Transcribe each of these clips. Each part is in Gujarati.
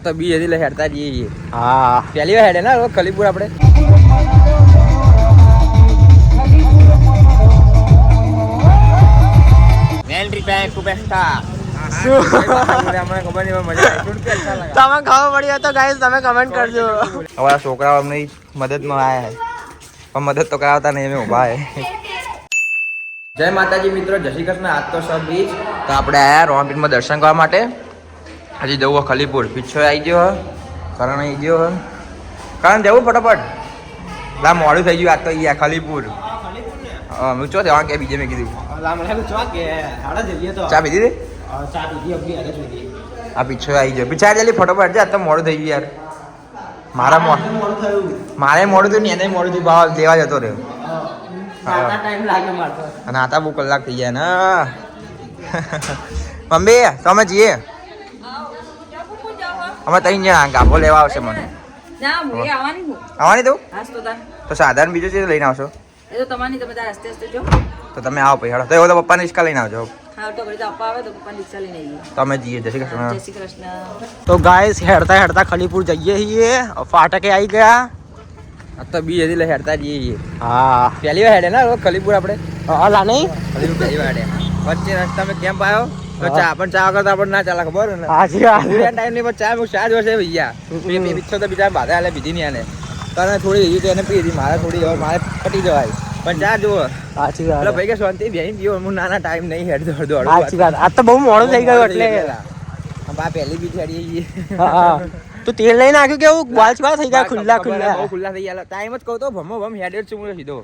તો બી એટલે હેડતા જઈએ. હા પહેલી વાર હેડે ને ખલીપુર આપણે. એન્ટ્રી ટાઈમ ખૂબ એક્સ્ટ્રા. તમે ખબર પડી તો ગાઈસ તમે કમેન્ટ કરજો. અમારા છોકરાઓ અમને મદદમાં આવ્યા છે પણ મદદ તો કરાવતા નહીં, અમે ઉભા છે. જય માતાજી મિત્રો, જય શ્રી કૃષ્ણ. આજ તો સબ બીચ તો આપણે આવ્યા રોમપીરમાં દર્શન કરવા માટે. હજી જવું ખલીપુર, પીછો આવી ગયો કરણ આવી ગયો. કરણ જવું ફટાફટ, લા મોડું થઈ ગયું. આજ તો અહીંયા ખલીપુર. હું ચો દેવા કે બીજે મેં કીધું ચા પીધી હતી. આ પીછો આવી ગયો. પીછા જલ્દી ફટોફટ જા, તો મોડું થઈ ગયું યાર. મારે મોડું થયું ને એને મોડું થયું. ભાવ દેવા જતો રહ્યો અને આતા બહુ કલાક થઈ ગયા ને. મમ્મી તમે જઈએ અમે ત્રણ જણા ગાભો લેવા આવશે મને. આવવાની તું તો સાધારણ બીજું છે લઈને આવશો તો તમે આવો પછી હેડો. તો એવો તો પપ્પાને રિક્ષા લઈને આવજો. તમે જઈએ. જય શ્રી કૃષ્ણ. તો ગાઈસ હેડતા હેડતા ખલીપુર જઈએ છીએ. ફાટકે આવી ગયા. આ તો બી એટલે હેડતા જઈએ. હા પહેલી વાર હેડે ને ખલીપુર આપણે. અલા નહીં ખલીપુર પહેલી વાર હેડે. વચ્ચે રસ્તામાં કેમ્પ આવ્યો તો ચા પણ ચા વગર તો આપણને ના ચાલે, ખબર ને. હાજી વાત. ટાઈમ ની ચા ચા જોશે ભૈયા. પીછો તો બીજા બાધા હાલે પીધી નહીં આને. તને થોડી એ તો એને પી હતી, મારે થોડી મારે પટી જવાય પણ ચા જુઓ. સાચી વાત. ભાઈ કે શાંતિ બેહીને પીવો. હું નાના ટાઈમ નહીં હેડતો અડધો. સાચી વાત. આ તો બહુ મોડું થઈ ગયું એટલે બા પહેલી બી હેડી ગઈ. તો તેલ લઈ નાખ્યું કેવું બાલ ચા થઈ ગયા ખુલ્લા બહુ ખુલ્લા થઈ ગયા. ટાઈમ જ કહું તો ભમો ભમ હેડે જ છું સીધો.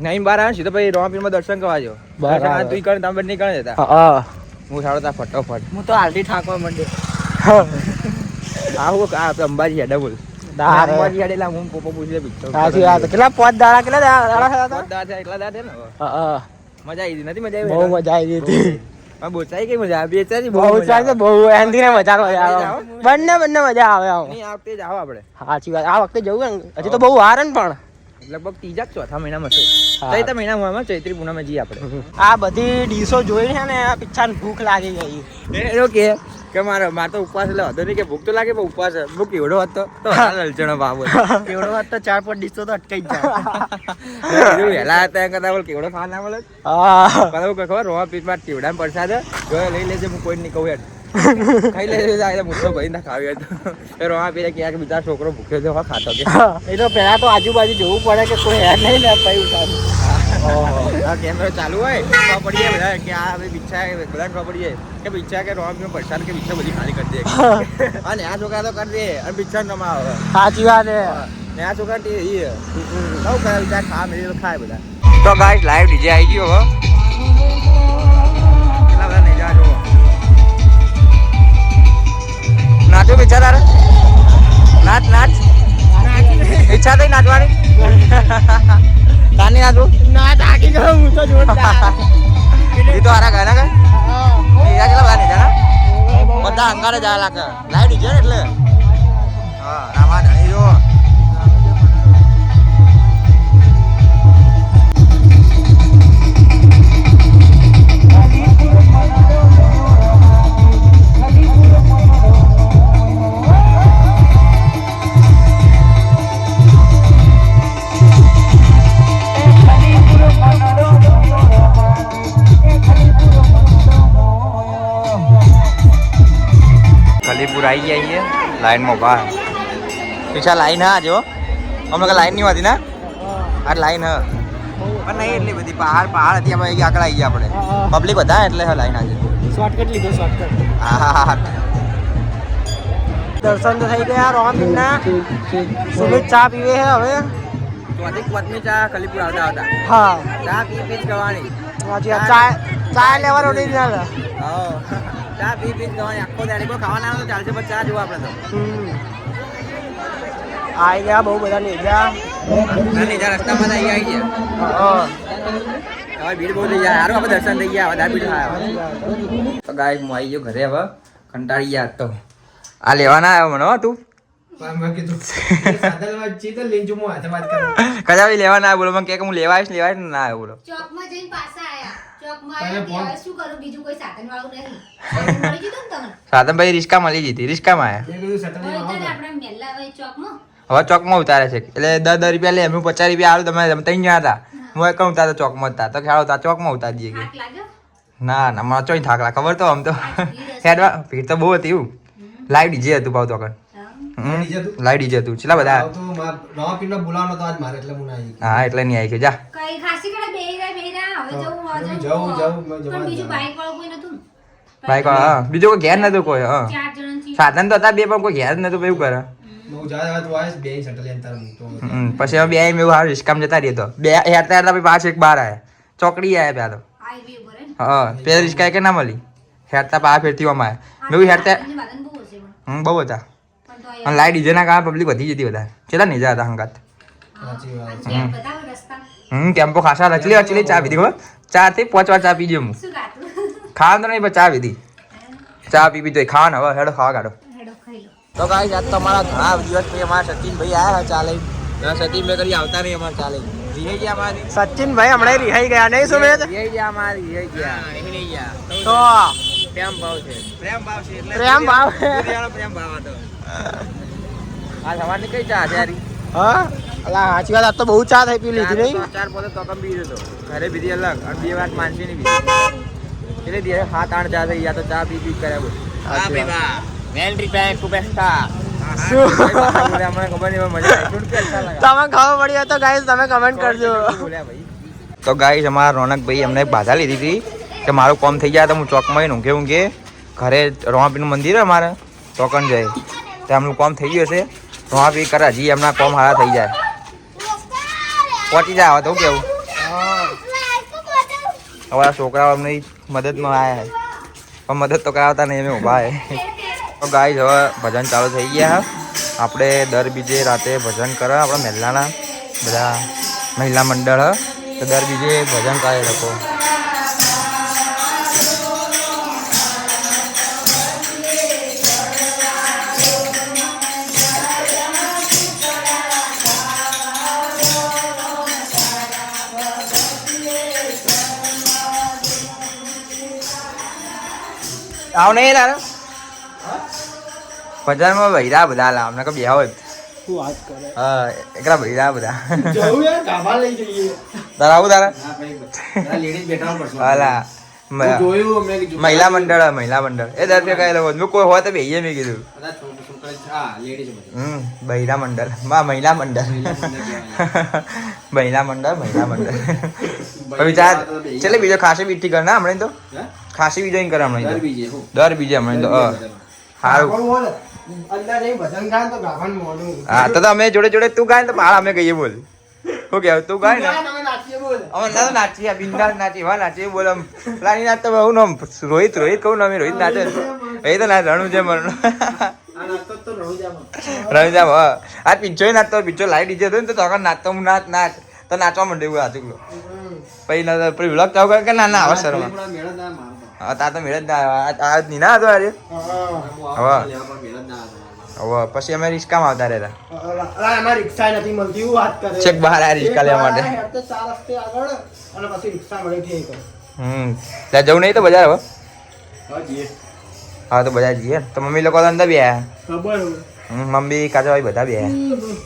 નહીં બાર આવે સીધો ભાઈ રોમપીરમાં દર્શન કરવા જો. દર્શન તું કરે તમે નહીં કરે જતા. હું સાડો તા ફટોફટ. હું તો હાલથી ઠાકવા માંડે. આવું અંબાજી હેડે બોલ. અંબાજી હેડે હું પપ્પા પૂછી લે. સાચી વાત. કેટલા 5 દાડા કેટલા દાડા થયા એકલા દાદા ને. મજા આવી નથી. મજા આવી. બહુ મજા આવી હતી. બોચાઈ કઈ મજા આવે. બેચારી બહુ ચાલે બહુ એન્ડી ને મજા આવે. બંને મજા આવે. નહીં આ વખતે જ આવો આપણે. સાચી વાત. આ વખતે જવું હજી તો બહુ વાર ને પણ લગભગ ત્રીજા ચોથા મહિનામાં છે. ચૈત્ર મહિનામાં ચૈત્રી પૂનમે જઈએ આપણે. આ બધી ડીશો જોઈ છે ને પિચ્છાને ભૂખ લાગી ગઈ. એનો કે મારે તો ઉપવાસ એટલે હતો નહીં કે ભૂખ તો લાગે પણ ઉપવાસ હું કેવડો હતો તો લલચણો બાબો કેવડો વાત તો 4-5 ડીશો તો અટકાઈ જ જાય. વહેલા હતા કરતા બોલ કેવડો ખાવા ના મળે. ખબર રોવા પીઠમાં કેવડા પ્રસાદ લઈ લેજે. હું કોઈ નહીં કહું યાર ખાઈ લેજે. મોટો ભાઈ ના ખાવી હતો રોવા પીને ક્યાંક બીજા છોકરો ભૂખ્યો છે ખાતો કે એ તો પેલા તો આજુબાજુ જોવું પડે કે કોઈ હેર નહીં લે પછી ઉતારું. કેમેરો ચાલુ હોય ખબર પડી જાય બધા કે આ પીછા બધા ખબર પડી જાય કે પીછા કે રોમપીરમાં પ્રસાદ કે પીછા બધી ખાલી કરી દે. અને આ છોકરા તો કરી દે અને પીછા ન આવે. સાચી વાત છે. ને આ છોકરા બહુ કરે વિચાર ખા મેળવી ખાય બધા. તો ગાઈસ લાઈવ ડીજે આવી ગયો હવે. કેટલા બધા નહીં જા જો નાચો પીછા તારે. નાચ નાચ ઈચ્છા થઈ નાચવાની. તાની નાચું ના થાકી ગયો હું તો જોરદાર. એ તો હારા ગાના કઈ બીજા કેટલા બધા નહીં જાના બધા અંગારે જાય લાગે. લાઈવ ડીજે ને એટલે હા રામા ધણી જો. ખલીપુર આવી ગયા છીએ. લાઈનમાં ઉભા પીછા લાઈન હા જો અમે લાઈન નહીં હોતી ને આ લાઈન હ પણ નહીં એટલી બધી પહાડ હતી. અમે આગળ આવી ગયા આપણે પબ્લિક બધા એટલે લાઈન આજે શોર્ટકટ લીધો શોર્ટકટ. હા દર્શન તો થઈ ગયા રોમપીરના. સુમિત ચા પીવે છે હવે. ચોથી પત્ની ચા ખલીપુર આવતા હતા. હા ચા પી જ કરવાની. ચા લેવા રોટી જ ના. ચા પી કરવાની. આખો દાડી કોઈ ખાવાના આવે તો ચાલશે પણ ચા જોવા આપણે તો. આવી ગયા બહુ બધા લઈ ગયા. રસ્તામાં આવી ગયા. હવે ભીડ બહુ થઈ જાય. સારું આપણે દર્શન થઈ ગયા. વધારે ભીડ થાય. તો ગાય હું આવી ગયો ઘરે. હવે કંટાળી ગયા તો આ લેવાના આવ્યો મને તું કદાચ લેવા ના બોલો મને કે હું લેવા આવીશ ના આવ્યો બોલો. સાધનભાઈ રિસ્કા મળી જતી રિસ્કામાં આયા હવે ચોકમાં ઉતારે છે એટલે 10 રૂપિયા લે હું 50 રૂપિયા આવું તમે ત્રણ જણા હતા હું કહું તા તો ચોકમાં હતા તો ખ્યાલ હતા ચોકમાં ઉતારી દઈએ કે ના ના મને ચોઈ થાક લાગે ખબર તો આમ તો હેડવા ભીડ તો બહુ હતી એવું લાઈવ ડીજે હતું પાવ તો કણ લાઈવ ડીજે હતું કેટલા બધા હા એટલે નહીં આવી ગયો જા બાઈક હા બીજો કોઈ ઘેર નતું કોઈ હા સાધન તો હતા બે પણ કોઈ ઘેર જ નતું એવું કરે પછી અમે બે એવું હારું રિસ્કામ જતા રહીએ તો બે હેરતા હેરતા પછી પાછું એક બહાર આવ્યા ચોકડી આવ્યા પેલા તો હા પેલા રિસ્કા કે ના મળી હેરતા પા ફેરતી આમાં આવ્યા મેં હેરતા બહુ હતા અને લાઈટ ડીજે ના કારણે પબ્લિક વધી જતી બધા કેટલા નહીં જતા હંગાત ટેમ્પો ખાસા રચલી ચા પીધી ખબર 4 થી 5 વાર ચા પીધી હું ખાવાનું તો નહીં પણ ચા પીધી ચા પી તો ખાવાનું હવે હેડો ખાવા કાઢો તો ગાઈસ આજ તો અમારા ઘણા દિવસ પછી અમારા સચિનભાઈ આવ્યા ચાલે સચિનભાઈ કરી આવતા નહીં અમારે ચાલે રિહાઈ ગયા અમારી સચિનભાઈ હમણાં રિહાઈ ગયા નહીં સુમેત રિહાઈ ગયા અમારી રિહાઈ ગયા નહીં ગયા તો પ્રેમ ભાવ છે પ્રેમ ભાવ છે એટલે પ્રેમ ભાવ પ્રેમ ભાવ હતો આ સવારની કઈ ચા છે હા અલા સાચી વાત આજ તો બહુ ચા થઈ પી લીધી નહીં 4 પોતે તો કમ પી હતો ઘરે બીજી અલગ અને 2 વાર માનસી ની બીજી એટલે ધીરે 7-8 ચા થઈ ગયા તો ચા પી કર્યા બોલ હા ભાઈ વાહ વેન્ટ્રી પેક ખૂબ એક્સ્ટ્રા શું અમને ખબર નહીં મજા આવી શું કેસા લગા તમે ખબર પડી તો ગાઈસ તમે કમેન્ટ કરજો તો ગાઈસ અમારા રોનકભાઈ અમને બાધા લીધી હતી કે મારું કામ થઈ જાય તો હું ચોકમાં ઊંઘે ઘરે રોમાપીનું મંદિર છે અમારે ચોકન જાય તો એમનું કામ થઈ ગયું હશે રોમાપી કરે હજી એમના કામ સારા થઈ જાય પહોંચી જાય હવે તો કેવું હવે આ છોકરાઓ અમને મદદમાં આવ્યા છે પણ મદદ તો કરાવતા નહીં અમે ઊભા છે તો ગાઈસ હવે ભજન ચાલુ થઈ ગયા આપણે દર બીજે રાતે ભજન કરે આપણા મહેલાના બધા મહિલા મંડળ તો દર બીજે ભજન કરે લોકો આવ નહીં તારે ભજનમાં ભૈરા બધા લાવ ને બે હોય હા એકલા ભૈરા બધા તારા આવું તારા હાલા મહિલા મંડળ એ દર ફે કહેલો મેં કોઈ હોય તો બેહીએ મેં કીધું બૈરા મંડળ મહિલા મંડળ મહિલા મંડળ વિચાર ચાલે બીજો ખાસી બીટી કર ના હમણાં તો ખાસી બીજો કરે હમણાં દર બીજે હમણાં તો સારું હા તો અમે જોડે જોડે તું ગાય તો મારા અમે કહીએ બોલ શું કેવું તું ગાય ને અમે ના તો નાચીએ બિંદાસ નાચી વા નાચીએ બોલ આમ પ્લાની નાચ તો હું નામ રોહિત કહું ને અમે રોહિત નાચે એ તો ના રણું છે મરણું રણુજામ હા આ પિક્ચર નાચતો પિક્ચર લાઈ ડીજે હતો ને તો તોકર નાચતો હું નાચ તો નાચવા માંડે એવું હાચુકલો પછી વ્લોગ ચાલુ કરે કે ના ના અવસરમાં હા તા તો મેળ જ ના આ ની ના હતો આજે હવે પછી અમે રિક્ષામાં આવતા રહેતા છેક બહાર આ રિક્ષા લેવા માટે ત્યાં જવું નહીં તો બજાર હવે હા તો બજાર જઈએ તો મમ્મી લોકો અંદર બે આવ્યા મમ્મી કાચાભાઈ બધા બે આવ્યા